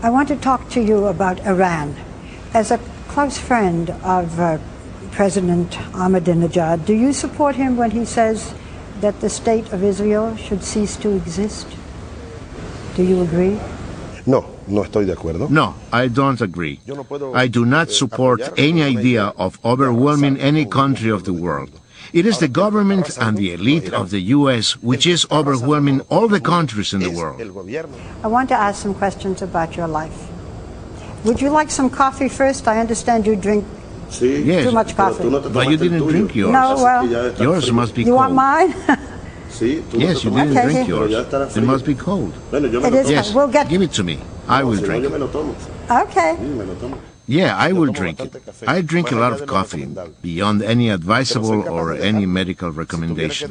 I want to talk to you about Iran. As a close friend of President Amejinahad, do you support him when he says that the state of Israel should cease to exist? Do you agree? No, no estoy de acuerdo. No, I don't agree. I do not support any idea of overwhelming any country of the world. It is the government and the elite of the U.S. which is overwhelming all the countries in the world. I want to ask some questions about your life. Would you like some coffee first? I understand you drink Yes, too much coffee. but you didn't drink yours. No, well, yours must be you cold. want mine? Yes, you didn't drink yours. It must be cold. It is. Yes, We'll get. give it to me. I will drink it. Okay. Yeah, I will drink it. I drink a lot of coffee, beyond any advisable or any medical recommendation.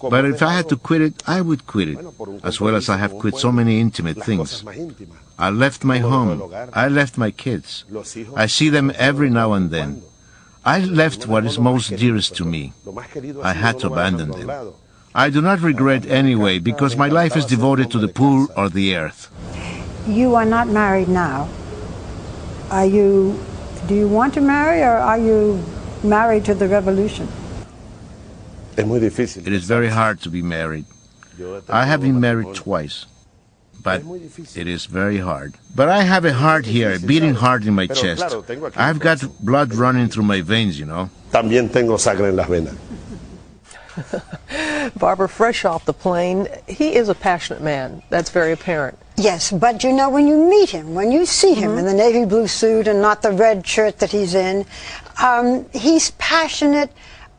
But if I had to quit it, I would quit it, as well as I have quit so many intimate things. I left my home. I left my kids. I see them every now and then. I left what is most dearest to me. I had to abandon them. I do not regret anyway, because my life is devoted to the poor or the earth. You are not married now. Do you want to marry, or are you married to the revolution? It is very hard to be married. I have been married twice, but it is very hard. But I have a heart here, a beating heart in my chest. I've got blood running through my veins, you know. También tengo sangre en las venas. Barbara, fresh off the plane, he is a passionate man. That's very apparent. Yes, but you know, when you meet him, when you see him in the navy blue suit and not the red shirt that he's in, he's passionate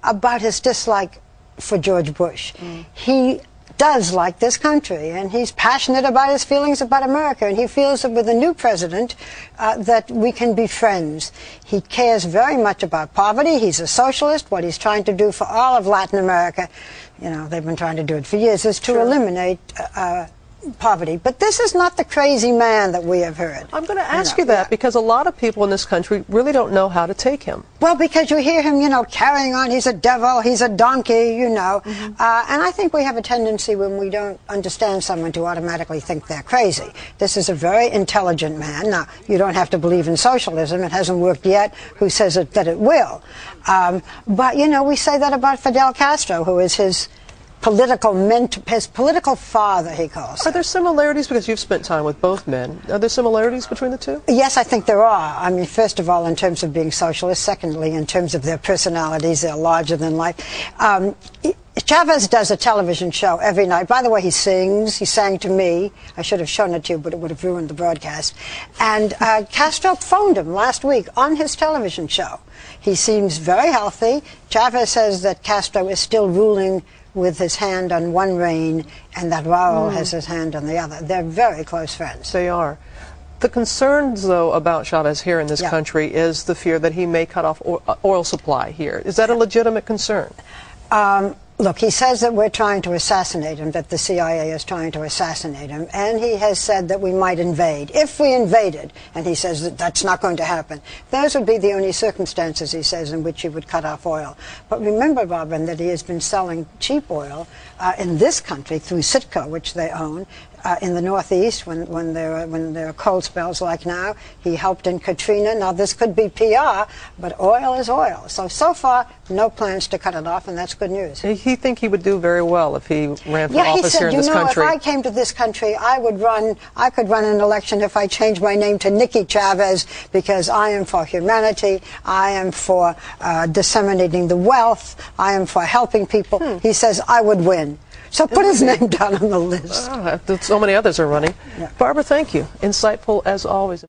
about his dislike for George Bush. He does like this country, and he's passionate about his feelings about America, and he feels that with a new president that we can be friends. He cares very much about poverty. He's a socialist. What he's trying to do for all of Latin America, you know, they've been trying to do it for years, is to eliminate poverty. But this is not the crazy man that we have heard. I'm going to ask you that because a lot of people in this country really don't know how to take him. Well, because you hear him, you know, carrying on, he's a devil, he's a donkey, you know. And I think we have a tendency when we don't understand someone to automatically think they're crazy. This is a very intelligent man. Now, you don't have to believe in socialism. It hasn't worked yet. Who says that it will? But, you know, we say that about Fidel Castro, who is his political mentor, his political father, he calls. Are there similarities, because you've spent time with both men, are there similarities between the two? Yes, I think there are. I mean, first of all, in terms of being socialist. Secondly, in terms of their personalities, they're larger than life. Chavez does a television show every night. By the way, he sings. He sang to me. I should have shown it to you, but it would have ruined the broadcast. And Castro phoned him last week on his television show. He seems very healthy. Chavez says that Castro is still ruling with his hand on one rein, and that Raul has his hand on the other. They're very close friends. They are. The concerns, though, about Chavez here in this country is the fear that he may cut off oil supply here. Is that a legitimate concern? Look, he says that we're trying to assassinate him, that the CIA is trying to assassinate him, and he has said that we might invade. If we invaded, and he says that that's not going to happen, those would be the only circumstances, he says, in which he would cut off oil. But remember, Robin, that he has been selling cheap oil in this country through Citgo, which they own, in the Northeast when there are cold spells like now. He helped in Katrina. Now, this could be PR, but oil is oil. So far, no plans to cut it off, and that's good news. He think he would do very well if he ran for office here in this country. If I came to this country, I could run an election if I changed my name to Nikki Chavez, because I am for humanity, I am for disseminating the wealth, I am for helping people. He says I would win. So put his name down on the list. So many others are running. Barbara, thank you. Insightful as always.